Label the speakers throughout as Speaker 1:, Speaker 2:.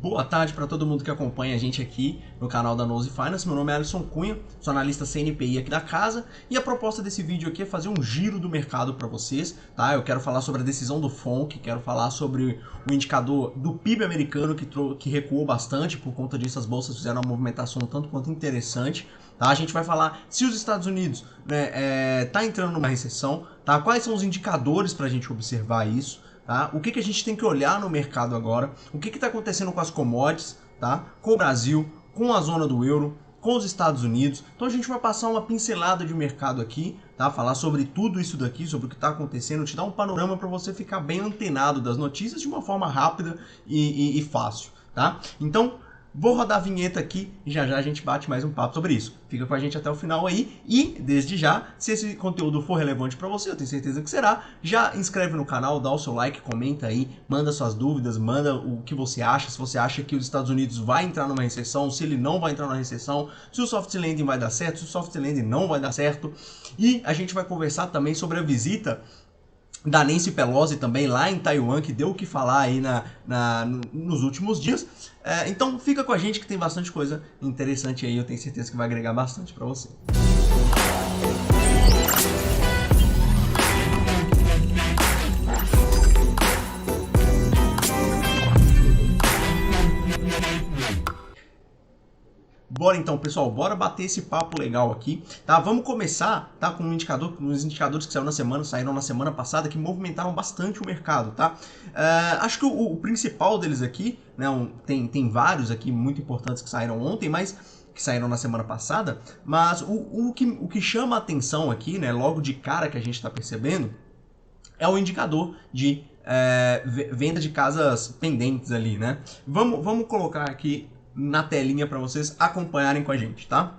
Speaker 1: Boa tarde para todo mundo que acompanha a gente aqui no canal da Nose Finance. Meu nome é Alisson Cunha, sou analista CNPI aqui da casa e a proposta desse vídeo aqui é fazer um giro do mercado para vocês, tá? Eu quero falar sobre a decisão do FONC, quero falar sobre o indicador do PIB americano que recuou bastante, por conta disso as bolsas fizeram uma movimentação tanto quanto interessante. Tá? A gente vai falar se os Estados Unidos tá entrando numa recessão, tá? Quais são os indicadores para a gente observar isso. Tá? O que a gente tem que olhar no mercado agora, o que está acontecendo com as commodities, tá? Com o Brasil, com a zona do euro, com os Estados Unidos. Então a gente vai passar uma pincelada de mercado aqui, tá? Falar sobre tudo isso daqui, sobre o que está acontecendo, te dar um panorama para você ficar bem antenado das notícias de uma forma rápida e fácil. Tá? Então, vou rodar a vinheta aqui e já a gente bate mais um papo sobre isso. Fica com a gente até o final aí e, desde já, se esse conteúdo for relevante para você, eu tenho certeza que será, já inscreve no canal, dá o seu like, comenta aí, manda suas dúvidas, manda o que você acha, se você acha que os Estados Unidos vai entrar numa recessão, se ele não vai entrar numa recessão, se o soft landing vai dar certo, se o soft landing não vai dar certo. E a gente vai conversar também sobre a visita da Nancy Pelosi também lá em Taiwan, que deu o que falar aí nos últimos dias. Então fica com a gente que tem bastante coisa interessante aí, eu tenho certeza que vai agregar bastante para você. Bora então, pessoal, bora bater esse papo legal aqui, tá? Vamos começar, tá, com um indicador, uns indicadores que saíram na semana passada, que movimentaram bastante o mercado, tá? Acho que o principal deles aqui, né, tem vários aqui muito importantes que saíram ontem, mas que saíram na semana passada, mas o que chama a atenção aqui, né, logo de cara que a gente está percebendo, é o indicador de venda de casas pendentes ali, né? Vamos colocar aqui na telinha para vocês acompanharem com a gente, tá?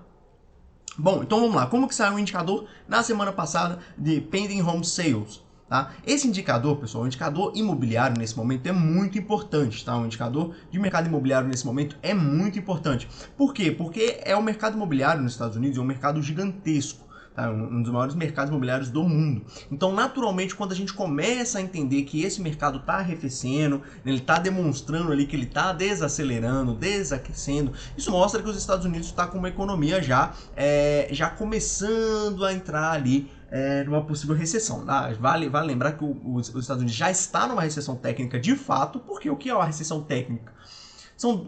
Speaker 1: Bom, então vamos lá. Como que saiu o indicador na semana passada de Pending Home Sales? Tá? Esse indicador, pessoal, o indicador imobiliário nesse momento é muito importante, tá? O indicador de mercado imobiliário nesse momento é muito importante. Por quê? Porque é o mercado imobiliário nos Estados Unidos, é um mercado gigantesco. Tá? Um dos maiores mercados imobiliários do mundo. Então, naturalmente, quando a gente começa a entender que esse mercado está arrefecendo, ele está demonstrando ali que ele está desacelerando, desaquecendo, isso mostra que os Estados Unidos está com uma economia já começando a entrar ali numa possível recessão. Tá? Vale lembrar que os Estados Unidos já está numa recessão técnica de fato, porque o que é uma recessão técnica? São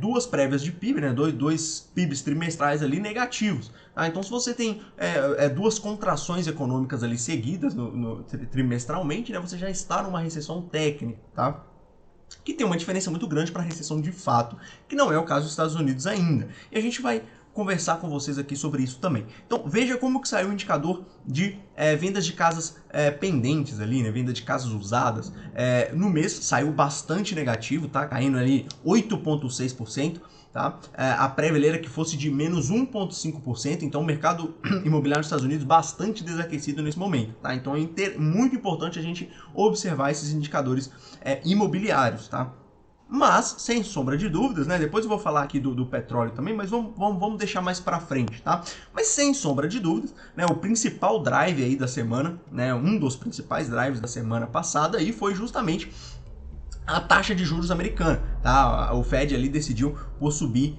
Speaker 1: duas prévias de PIB, né? dois PIBs trimestrais ali negativos. Tá? Então, se você tem duas contrações econômicas ali seguidas trimestralmente, né? Você já está numa recessão técnica, tá? Que tem uma diferença muito grande para a recessão de fato, que não é o caso dos Estados Unidos ainda. E a gente vai conversar com vocês aqui sobre isso também. Então, veja como que saiu o indicador de vendas de casas pendentes ali, né? Venda de casas usadas. No mês saiu bastante negativo, tá? Caindo ali 8,6%. Tá? A prévia era que fosse de menos 1,5%, então o mercado imobiliário nos Estados Unidos bastante desaquecido nesse momento. Tá? Então é muito importante a gente observar esses indicadores imobiliários. Tá? Mas, sem sombra de dúvidas, né? Depois eu vou falar aqui do petróleo também, mas vamos deixar mais para frente, tá? Mas sem sombra de dúvidas, né? O principal drive aí da semana, né? Um dos principais drives da semana passada aí foi justamente a taxa de juros americana, tá? O Fed ali decidiu por subir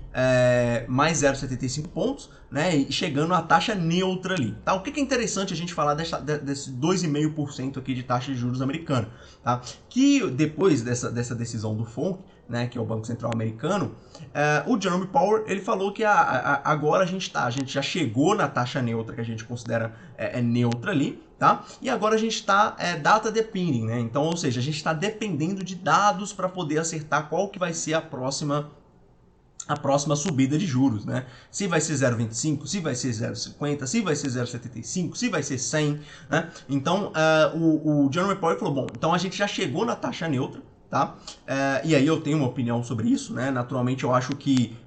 Speaker 1: mais 0,75 pontos, né? E chegando à taxa neutra ali, tá? O que é interessante a gente falar desse 2,5% aqui de taxa de juros americana, tá? Que depois dessa decisão do FONC, né, que é o Banco Central Americano, o Jerome Powell ele falou que agora a gente já chegou na taxa neutra que a gente considera neutra ali, tá? E agora a gente está data depending, né? Então, ou seja, a gente está dependendo de dados para poder acertar qual que vai ser a próxima subida de juros, né? Se vai ser 0,25, se vai ser 0,50, se vai ser 0,75, se vai ser 100, né? Então, o Jerome Powell falou, bom, então a gente já chegou na taxa neutra, tá? E aí eu tenho uma opinião sobre isso, né? Naturalmente eu acho que,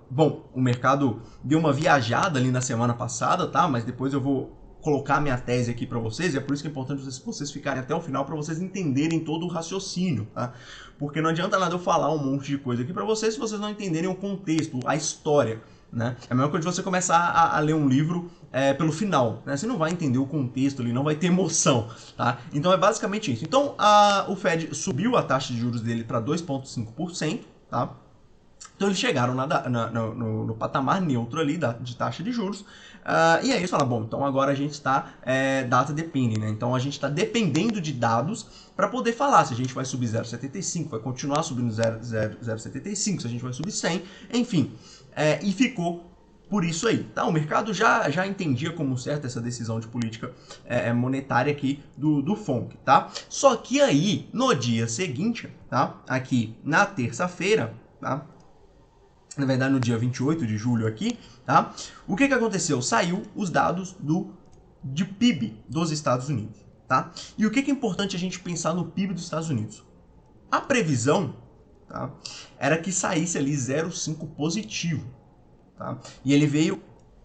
Speaker 1: bom, o mercado deu uma viajada ali na semana passada, tá? Mas depois eu vou colocar minha tese aqui para vocês, e é por isso que é importante vocês ficarem até o final para vocês entenderem todo o raciocínio, tá? Porque não adianta nada eu falar um monte de coisa aqui para vocês se vocês não entenderem o contexto, a história, né? É a mesma coisa de você começar a ler um livro pelo final, né? Você não vai entender o contexto ali, não vai ter emoção, tá? Então é basicamente isso. Então o Fed subiu a taxa de juros dele para 2,5%, tá? Então eles chegaram no patamar neutro ali de taxa de juros. E aí eles falam, bom, então agora a gente está data depending, né? Então a gente está dependendo de dados para poder falar se a gente vai subir 0,75, vai continuar subindo 0,75, se a gente vai subir 100, enfim. E ficou por isso aí, tá? O mercado já entendia como certa essa decisão de política monetária aqui do FONC, tá? Só que aí, no dia seguinte, tá? Aqui na terça-feira, tá? Na verdade, no dia 28 de julho aqui, tá? O que aconteceu? Saiu os dados de PIB dos Estados Unidos, tá? E o que é importante a gente pensar no PIB dos Estados Unidos? A previsão, tá? Era que saísse ali 0,5 positivo, tá? E ele veio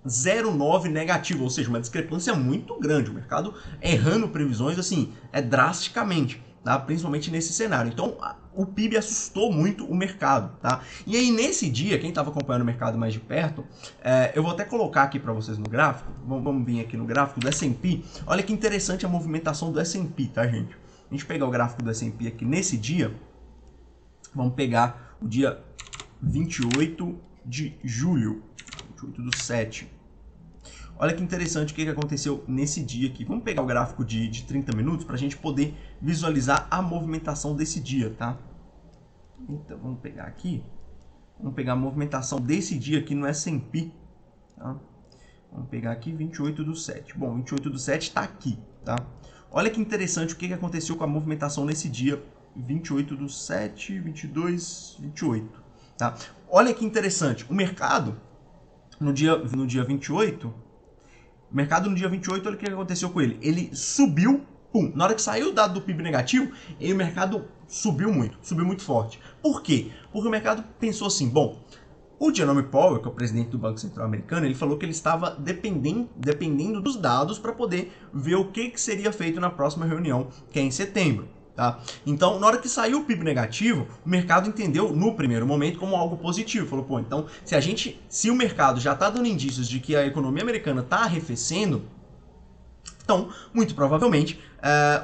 Speaker 1: 0,9 negativo, ou seja, uma discrepância muito grande. O mercado errando previsões, assim, drasticamente, tá? Principalmente nesse cenário. Então, o PIB assustou muito o mercado, tá? E aí, nesse dia, quem estava acompanhando o mercado mais de perto, eu vou até colocar aqui para vocês no gráfico, vamos vir aqui no gráfico do S&P. Olha que interessante a movimentação do S&P, tá, gente? A gente pegar o gráfico do S&P aqui nesse dia, vamos pegar o dia 28 de julho, 28/7. Olha que interessante o que aconteceu nesse dia aqui. Vamos pegar o gráfico de 30 minutos para a gente poder visualizar a movimentação desse dia, tá? Então, vamos pegar aqui. Vamos pegar a movimentação desse dia aqui no S&P, tá? Vamos pegar aqui 28/7. Bom, 28/7 está aqui, tá? Olha que interessante o que aconteceu com a movimentação nesse dia 28/7, 22, 28, tá? Olha que interessante. O mercado, no dia 28... O mercado no dia 28, olha o que aconteceu com ele. Ele subiu, pum. Na hora que saiu o dado do PIB negativo, o mercado subiu muito forte. Por quê? Porque o mercado pensou assim, bom, o Jerome Powell, que é o presidente do Banco Central Americano, ele falou que ele estava dependendo dos dados para poder ver o que seria feito na próxima reunião, que é em setembro. Tá? Então, na hora que saiu o PIB negativo, o mercado entendeu no primeiro momento como algo positivo. Falou, pô, então se o mercado já está dando indícios de que a economia americana está arrefecendo, então, muito provavelmente,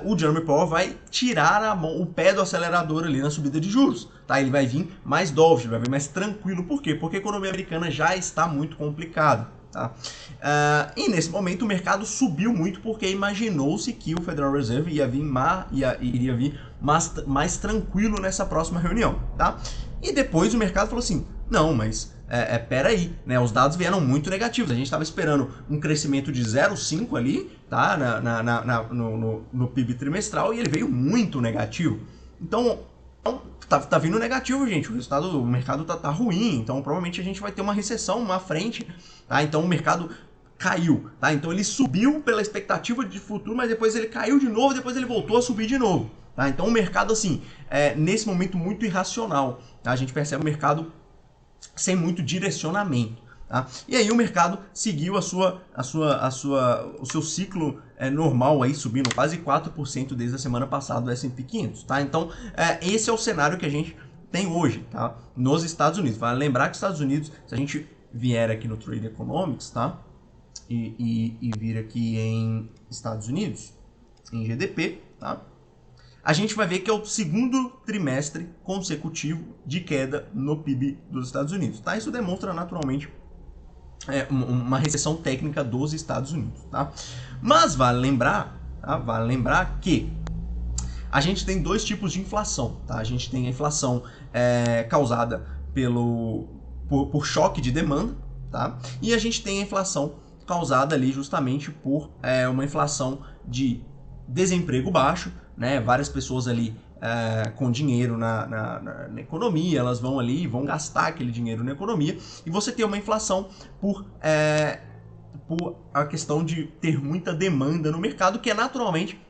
Speaker 1: o Jerome Powell vai tirar o pé do acelerador ali na subida de juros. Tá? Ele vai vir mais dovish, ele vai vir mais tranquilo. Por quê? Porque a economia americana já está muito complicada. Tá? E nesse momento o mercado subiu muito porque imaginou-se que o Federal Reserve iria vir mais tranquilo nessa próxima reunião. Tá? E depois o mercado falou assim, não, mas peraí, né? Os dados vieram muito negativos. A gente estava esperando um crescimento de 0,5 ali, tá? no PIB trimestral, e ele veio muito negativo. Então tá vindo negativo, gente. O resultado do mercado tá ruim. Então provavelmente a gente vai ter uma recessão na frente. Tá? Então o mercado caiu. Tá? Então ele subiu pela expectativa de futuro, mas depois ele caiu de novo, depois ele voltou a subir de novo. Tá? Então o mercado, assim, nesse momento muito irracional. Tá? A gente percebe o mercado sem muito direcionamento. Tá? E aí o mercado seguiu o seu ciclo normal, aí, subindo quase 4% desde a semana passada do S&P 500. Tá? Então esse é o cenário que a gente tem hoje, tá? Nos Estados Unidos. Vale lembrar que os Estados Unidos, se a gente vier aqui no Trade Economics, tá? E vir aqui em Estados Unidos, em GDP, tá? A gente vai ver que é o segundo trimestre consecutivo de queda no PIB dos Estados Unidos. Tá? Isso demonstra naturalmente uma recessão técnica dos Estados Unidos. Tá? Mas vale lembrar que a gente tem dois tipos de inflação. Tá? A gente tem a inflação causada por choque de demanda, tá? E a gente tem a inflação causada ali justamente por uma inflação de desemprego baixo, né? Várias pessoas ali com dinheiro na economia, elas vão ali e vão gastar aquele dinheiro na economia, e você tem uma inflação por a questão de ter muita demanda no mercado, que é naturalmente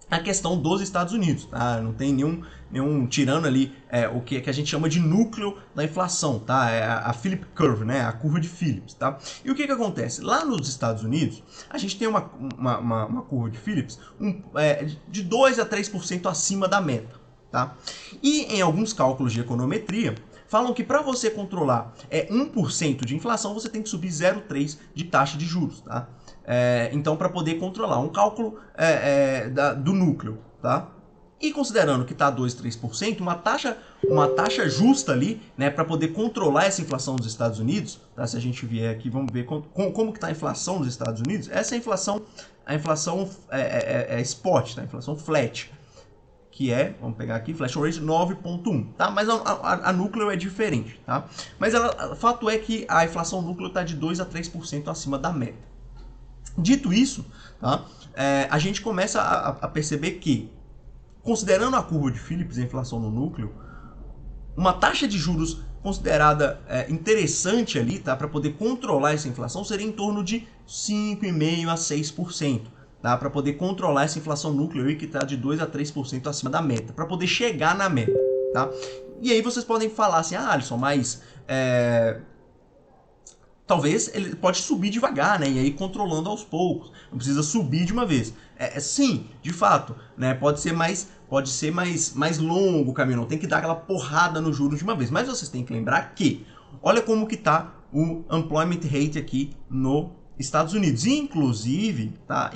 Speaker 1: a questão dos Estados Unidos, tá? Não tem nenhum tirando ali o que a gente chama de núcleo da inflação, tá? É a Phillips Curve, né? A curva de Phillips, tá? E o que acontece? Lá nos Estados Unidos, a gente tem uma curva de Phillips de 2 a 3% acima da meta, tá? E em alguns cálculos de econometria, falam que para você controlar 1% de inflação, você tem que subir 0,3% de taxa de juros, tá? Então, para poder controlar um cálculo do núcleo, tá? E considerando que está 2, 3%, uma taxa justa ali, né, para poder controlar essa inflação dos Estados Unidos, tá? Se a gente vier aqui, vamos ver como que está a inflação dos Estados Unidos. Essa é a inflação spot, tá? A inflação flat, que vamos pegar aqui, flash rate 9,1, tá? Mas a núcleo é diferente, tá? Mas o fato é que a inflação núcleo está de 2 a 3% acima da meta. Dito isso, tá? A gente começa a perceber que, considerando a curva de Phillips, a inflação no núcleo, uma taxa de juros considerada interessante ali, tá, para poder controlar essa inflação, seria em torno de 5,5% a 6%, tá, para poder controlar essa inflação núcleo aí, que está de 2 a 3% acima da meta, para poder chegar na meta, tá? E aí vocês podem falar assim, Alisson, mas talvez ele pode subir devagar, né? E aí controlando aos poucos. Não precisa subir de uma vez. Sim, de fato, né? Pode ser mais longo o caminho. Não tem que dar aquela porrada no juros de uma vez. Mas vocês têm que lembrar que, olha como que tá o unemployment rate aqui no Estados Unidos. Inclusive, tá?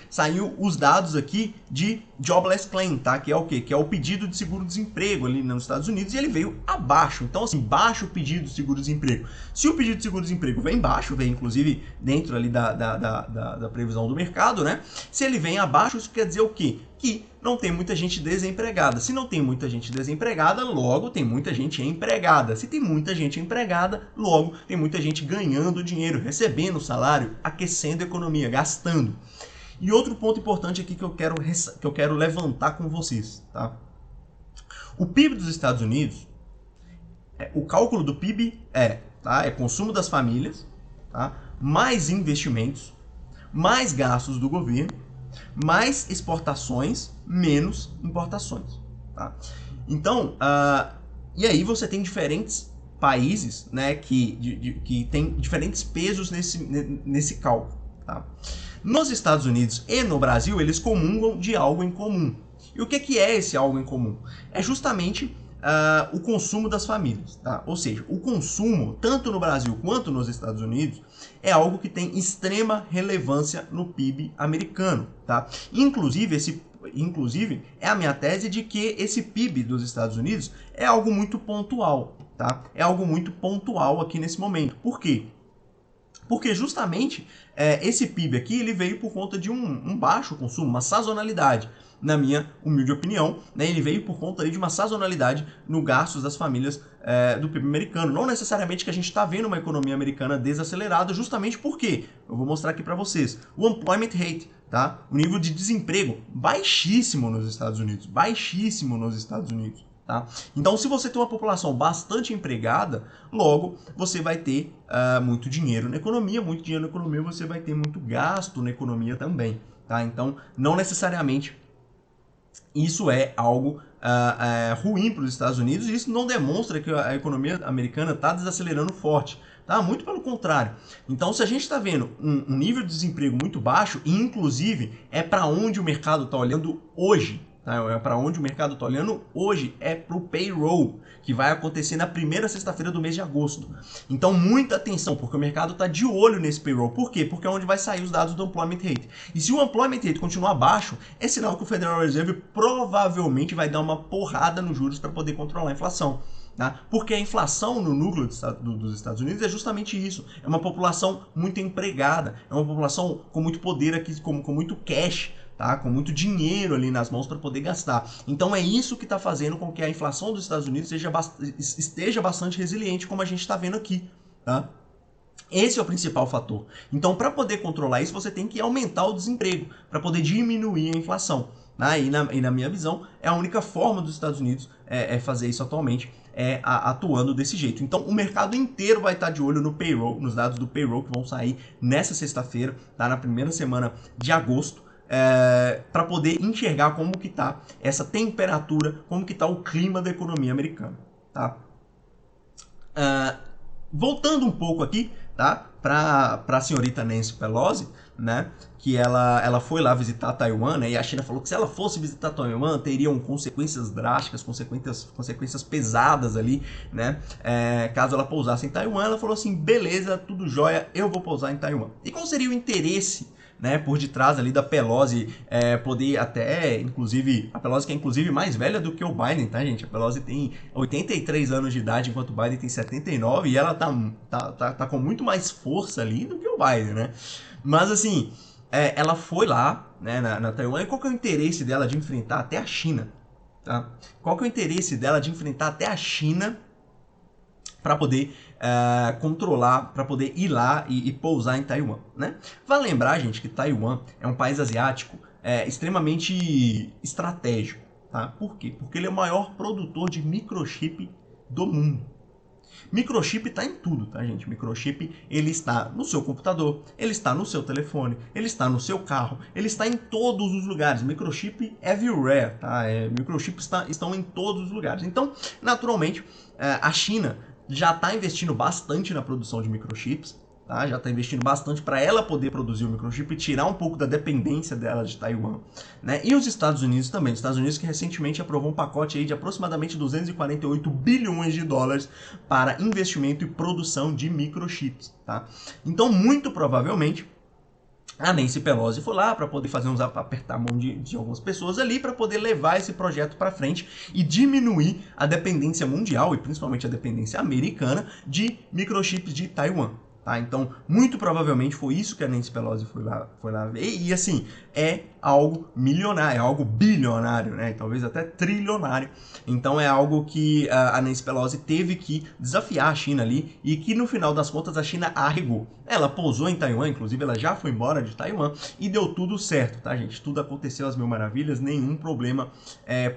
Speaker 1: Saiu os dados aqui de jobless claim, tá? Que é o quê? Que é o pedido de seguro-desemprego ali nos Estados Unidos, e ele veio abaixo. Então, assim, baixo o pedido de seguro-desemprego. Se o pedido de seguro-desemprego vem baixo, vem inclusive dentro ali da previsão do mercado, né? Se ele vem abaixo, isso quer dizer o quê? Que não tem muita gente desempregada. Se não tem muita gente desempregada, logo tem muita gente empregada. Se tem muita gente empregada, logo tem muita gente ganhando dinheiro, recebendo salário, aquecendo a economia, gastando. E outro ponto importante aqui que eu quero levantar com vocês, tá? O PIB dos Estados Unidos, o cálculo do PIB é consumo das famílias, tá? Mais investimentos, mais gastos do governo, mais exportações, menos importações, tá? Então, e aí você tem diferentes países, né, que tem diferentes pesos nesse cálculo, tá? Nos Estados Unidos e no Brasil, eles comungam de algo em comum. E o que é esse algo em comum? É justamente o consumo das famílias, tá? Ou seja, o consumo, tanto no Brasil quanto nos Estados Unidos, é algo que tem extrema relevância no PIB americano, tá? Inclusive, é a minha tese de que esse PIB dos Estados Unidos é algo muito pontual, tá? É algo muito pontual aqui nesse momento. Por quê? Porque justamente esse PIB aqui ele veio por conta de um baixo consumo, uma sazonalidade. Na minha humilde opinião, né, ele veio por conta de uma sazonalidade no gastos das famílias do PIB americano. Não necessariamente que a gente está vendo uma economia americana desacelerada, justamente porque, eu vou mostrar aqui para vocês, o unemployment rate, tá? O nível de desemprego baixíssimo nos Estados Unidos, tá? Então, se você tem uma população bastante empregada, logo você vai ter muito dinheiro na economia, você vai ter muito gasto na economia também, tá? Então, não necessariamente isso é algo ruim para os Estados Unidos, e isso não demonstra que a economia americana está desacelerando forte, tá? Muito pelo contrário. Então, se a gente está vendo um nível de desemprego muito baixo, e inclusive é para onde o mercado está olhando hoje, tá? Para onde o mercado está olhando hoje é para o payroll, que vai acontecer na primeira sexta-feira do mês de agosto. Então, muita atenção, porque o mercado está de olho nesse payroll. Por quê? Porque é onde vai sair os dados do employment rate. E se o employment rate continuar baixo, é sinal que o Federal Reserve provavelmente vai dar uma porrada nos juros para poder controlar a inflação. Tá? Porque a inflação no núcleo dos Estados Unidos é justamente isso. É uma população muito empregada, é uma população com muito poder aqui, com muito cash, tá? Com muito dinheiro ali nas mãos para poder gastar. Então é isso que está fazendo com que a inflação dos Estados Unidos esteja bastante resiliente, como a gente está vendo aqui. Tá? Esse é o principal fator. Então, para poder controlar isso, você tem que aumentar o desemprego, para poder diminuir a inflação. Tá? E na minha visão, é a única forma dos Estados Unidos fazer isso atualmente, atuando desse jeito. Então, o mercado inteiro vai estar de olho no payroll, nos dados do payroll que vão sair nessa sexta-feira, tá? Na primeira semana de agosto, para poder enxergar como que está essa temperatura, como que está o clima da economia americana. Tá? voltando um pouco aqui, tá? Para a senhorita Nancy Pelosi, né? Que ela foi lá visitar Taiwan, né? E a China falou que se ela fosse visitar Taiwan, teriam consequências drásticas, consequências pesadas ali, né? Caso ela pousasse em Taiwan, ela falou assim, beleza, tudo jóia, eu vou pousar em Taiwan. E qual seria o interesse, né, por detrás ali da Pelosi poder até, inclusive, a Pelosi que é inclusive mais velha do que o Biden, tá, gente? A Pelosi tem 83 anos de idade, enquanto o Biden tem 79, e ela tá com muito mais força ali do que o Biden, né? Mas, assim, ela foi lá, né, na Taiwan, e qual que é o interesse dela de enfrentar até a China, tá? Qual que é o interesse dela de enfrentar até a China para poder controlar, para poder ir lá e pousar em Taiwan, né? Vale lembrar, gente, que Taiwan é um país asiático extremamente estratégico, tá? Por quê? Porque ele é o maior produtor de microchip do mundo. Microchip está em tudo, tá, gente? Microchip, ele está no seu computador, ele está no seu telefone, ele está no seu carro, ele está em todos os lugares. Microchip everywhere, tá? Microchips estão em todos os lugares. Então, naturalmente, a China já está investindo bastante na produção de microchips, tá? Já está investindo bastante para ela poder produzir o microchip e tirar um pouco da dependência dela de Taiwan, né? E os Estados Unidos também. Os Estados Unidos que recentemente aprovou um pacote aí de aproximadamente 248 bilhões de dólares para investimento e produção de microchips, tá? Então, muito provavelmente, a Nancy Pelosi foi lá para poder apertar a mão de algumas pessoas ali para poder levar esse projeto para frente e diminuir a dependência mundial e principalmente a dependência americana de microchips de Taiwan. Tá? Então, muito provavelmente foi isso que a Nancy Pelosi foi lá ver. E assim, é algo milionário, é algo bilionário, né? Talvez até trilionário. Então é algo que a Nancy Pelosi teve que desafiar a China ali e que no final das contas a China arregou. Ela pousou em Taiwan, inclusive ela já foi embora de Taiwan e deu tudo certo, tá, gente? Tudo aconteceu às mil maravilhas, nenhum problema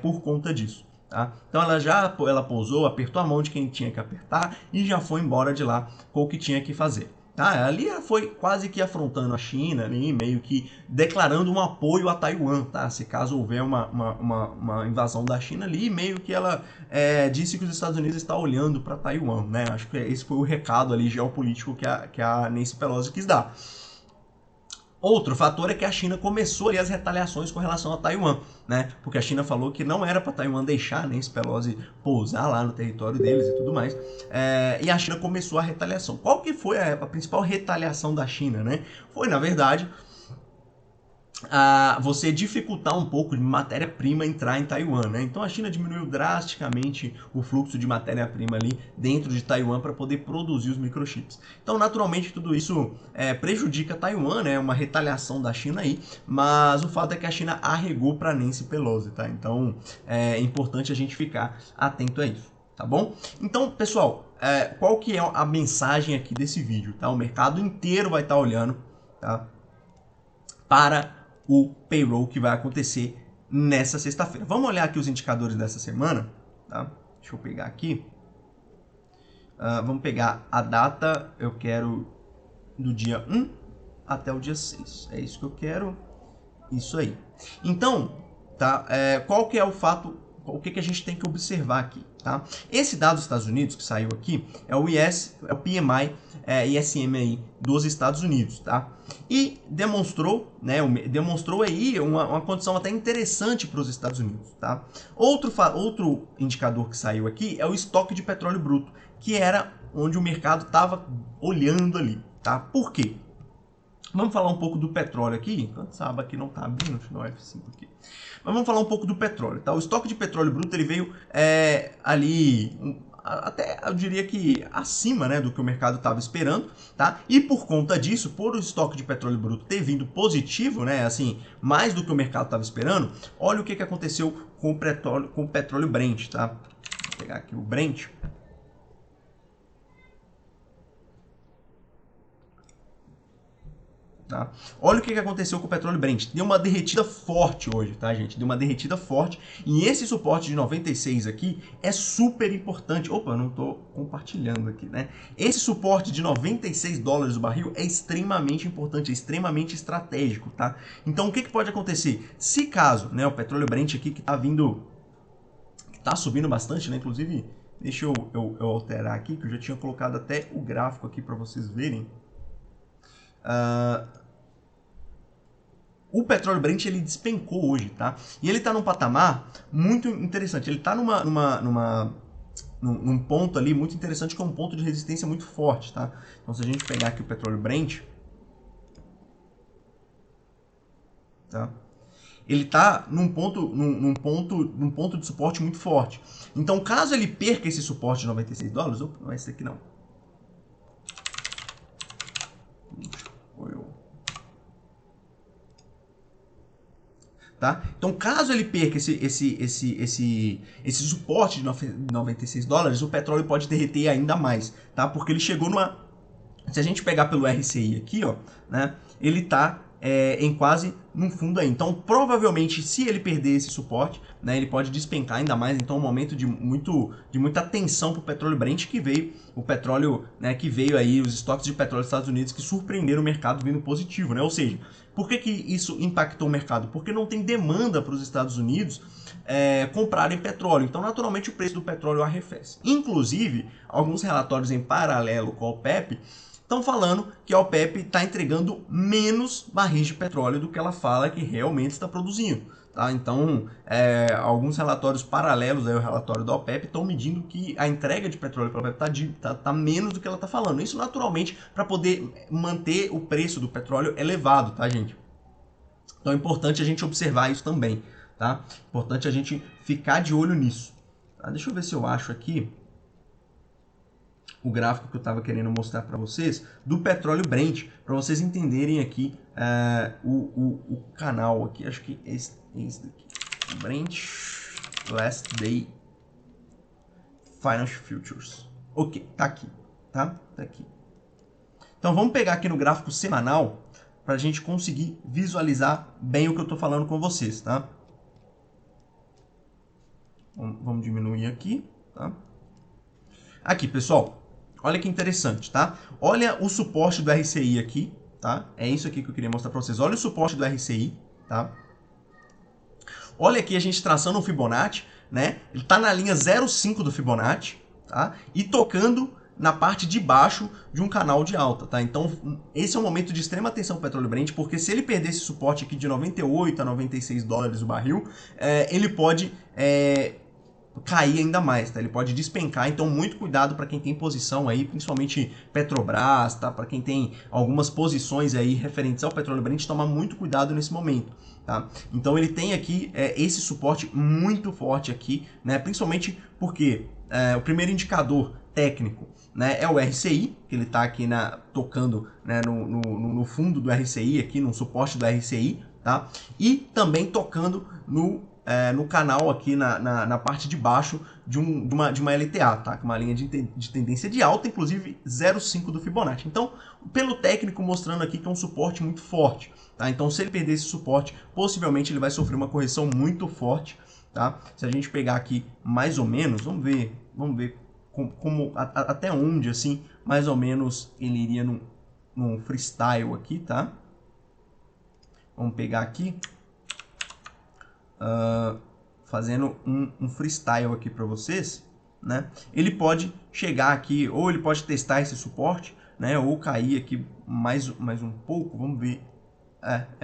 Speaker 1: por conta disso. Tá? Então ela pousou, apertou a mão de quem tinha que apertar e já foi embora de lá com o que tinha que fazer. Tá? Ali ela foi quase que afrontando a China, ali, meio que declarando um apoio a Taiwan, tá? Se caso houver uma invasão da China ali, meio que ela disse que os Estados Unidos estão olhando para Taiwan, né? Acho que esse foi o recado ali geopolítico que a Nancy Pelosi quis dar. Outro fator é que a China começou ali as retaliações com relação a Taiwan, né? Porque a China falou que não era para Taiwan deixar Nancy Pelosi pousar lá no território deles e tudo mais. E a China começou a retaliação. Qual que foi a principal retaliação da China, né? Foi, na verdade, você dificultar um pouco de matéria-prima entrar em Taiwan, né? Então a China diminuiu drasticamente o fluxo de matéria-prima ali dentro de Taiwan para poder produzir os microchips. Então, naturalmente, tudo isso prejudica Taiwan, né? Uma retaliação da China aí, mas o fato é que a China arregou para Nancy Pelosi, tá? Então é importante a gente ficar atento a isso, tá bom? Então, pessoal, qual que é a mensagem aqui desse vídeo, tá? O mercado inteiro vai estar olhando, tá? Para o payroll que vai acontecer nessa sexta-feira. Vamos olhar aqui os indicadores dessa semana, tá? Deixa eu pegar aqui. Vamos pegar a data, eu quero do dia 1 até o dia 6. É isso que eu quero. Isso aí. Então, tá? Qual que é o fato, o que a gente tem que observar aqui, tá? Esse dado dos Estados Unidos que saiu aqui é o PMI ISM aí dos Estados Unidos, tá? E demonstrou aí uma condição até interessante para os Estados Unidos, tá? Outro indicador que saiu aqui é o estoque de petróleo bruto, que era onde o mercado estava olhando ali, tá? Por quê? Vamos falar um pouco do petróleo aqui, enquanto essa aba aqui não está abrindo, deixa eu dar um F5 aqui. Mas vamos falar um pouco do petróleo, tá? O estoque de petróleo bruto ele veio ali até eu diria que acima, né, do que o mercado estava esperando, tá? E por conta disso, por o estoque de petróleo bruto ter vindo positivo, né, assim, mais do que o mercado estava esperando, olha o que aconteceu com o petróleo Brent, tá? Vou pegar aqui o Brent. Tá? Olha o que aconteceu com o petróleo Brent. Deu uma derretida forte hoje, tá, gente? Deu uma derretida forte. E esse suporte de 96 aqui é super importante. Opa, eu não estou compartilhando aqui, né? Esse suporte de 96 dólares o barril é extremamente importante, é extremamente estratégico, tá? Então, o que pode acontecer? Se caso, né, o petróleo Brent aqui que tá vindo, que tá subindo bastante, né? Inclusive, Deixa eu alterar aqui, que eu já tinha colocado até o gráfico aqui para vocês verem. O petróleo Brent ele despencou hoje, tá? E ele está num patamar muito interessante. Ele está num ponto ali muito interessante, que é um ponto de resistência muito forte, tá? Então, se a gente pegar aqui o petróleo Brent, tá? Ele está num ponto de suporte muito forte. Então, caso ele perca esse suporte de $96, opa, não é esse aqui não. Tá? Então, caso ele perca esse suporte de $96, o petróleo pode derreter ainda mais, tá? Porque ele chegou numa... Se a gente pegar pelo RCI aqui, ó, né, ele está em quase no fundo aí. Então, provavelmente, se ele perder esse suporte, né, ele pode despencar ainda mais. Então, um momento de muita atenção para o petróleo Brent, que veio o petróleo, né, que veio aí os estoques de petróleo dos Estados Unidos que surpreenderam o mercado vindo positivo, né? Ou seja, por que isso impactou o mercado? Porque não tem demanda para os Estados Unidos comprarem petróleo. Então, naturalmente, o preço do petróleo arrefece. Inclusive, alguns relatórios em paralelo com a OPEP estão falando que a OPEP está entregando menos barris de petróleo do que ela fala que realmente está produzindo. Tá? Então, alguns relatórios paralelos ao relatório da OPEP estão medindo que a entrega de petróleo para a OPEP tá menos do que ela está falando. Isso, naturalmente, para poder manter o preço do petróleo elevado, tá, gente? Então, é importante a gente observar isso também, tá? Importante a gente ficar de olho nisso. Tá? Deixa eu ver se eu acho aqui o gráfico que eu estava querendo mostrar para vocês do petróleo Brent, para vocês entenderem aqui o canal aqui, acho que esse daqui, Brent Last Day Financial Futures. Ok, tá aqui, tá? Tá aqui. Então vamos pegar aqui no gráfico semanal para a gente conseguir visualizar bem o que eu estou falando com vocês, tá? Vamos diminuir aqui, tá? Aqui, pessoal. Olha que interessante, tá? Olha o suporte do RCI aqui, tá? É isso aqui que eu queria mostrar para vocês. Olha o suporte do RCI, tá? Olha aqui a gente traçando o Fibonacci, né? Ele tá na linha 0,5 do Fibonacci, tá? E tocando na parte de baixo de um canal de alta, tá? Então, esse é um momento de extrema atenção para o petróleo Brent, porque se ele perder esse suporte aqui de 98 a $96 o barril, ele pode cair ainda mais, tá? Ele pode despencar, então muito cuidado para quem tem posição aí, principalmente Petrobras, tá? Para quem tem algumas posições aí referentes ao petróleo Brent, tomar muito cuidado nesse momento, tá? Então ele tem aqui esse suporte muito forte aqui, né? Principalmente porque o primeiro indicador técnico, né, é o RCI, que ele está aqui tocando, né, no fundo do RCI, aqui no suporte do RCI, tá? E também tocando no canal aqui na parte de baixo de uma LTA, tá? Uma linha de tendência de alta, inclusive 0,5 do Fibonacci. Então, pelo técnico mostrando aqui que é um suporte muito forte, tá? Então, se ele perder esse suporte, possivelmente ele vai sofrer uma correção muito forte, tá? Se a gente pegar aqui mais ou menos, vamos ver até onde, assim, mais ou menos ele iria num freestyle aqui, tá? Vamos pegar aqui. Fazendo um freestyle aqui para vocês, né? Ele pode chegar aqui, ou ele pode testar esse suporte, né? Ou cair aqui mais um pouco, vamos ver.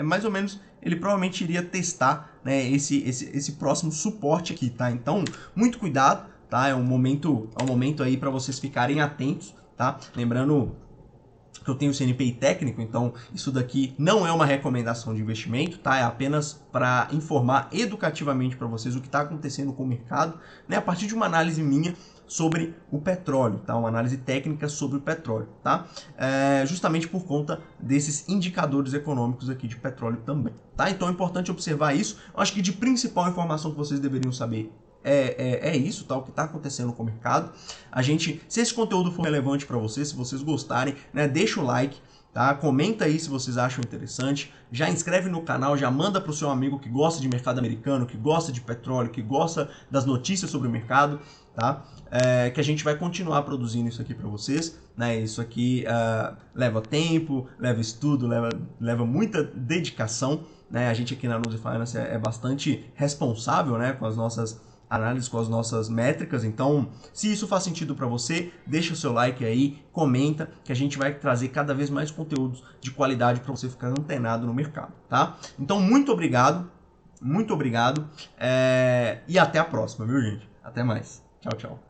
Speaker 1: Mais ou menos, ele provavelmente iria testar, né, esse próximo suporte aqui, tá? Então, muito cuidado, tá? É um momento aí para vocês ficarem atentos, tá? Lembrando que eu tenho CNPI técnico, então isso daqui não é uma recomendação de investimento, tá? É apenas para informar educativamente para vocês o que está acontecendo com o mercado, né? A partir de uma análise minha sobre o petróleo, tá? Uma análise técnica sobre o petróleo, tá? Justamente por conta desses indicadores econômicos aqui de petróleo também, tá? Então é importante observar isso. Eu acho que de principal informação que vocês deveriam saber é isso, tá? O que está acontecendo com o mercado. Se esse conteúdo for relevante para vocês, se vocês gostarem, né, deixa o like, tá? Comenta aí se vocês acham interessante, já inscreve no canal, já manda para o seu amigo que gosta de mercado americano, que gosta de petróleo, que gosta das notícias sobre o mercado, tá? Que a gente vai continuar produzindo isso aqui para vocês, né? Isso aqui leva tempo, leva estudo, leva muita dedicação, né? A gente aqui na Nose Finance é bastante responsável, né, com as nossas análise com as nossas métricas. Então, se isso faz sentido para você, deixa o seu like aí, comenta, que a gente vai trazer cada vez mais conteúdos de qualidade para você ficar antenado no mercado, tá? Então, muito obrigado e até a próxima, viu, gente? Até mais. Tchau, tchau.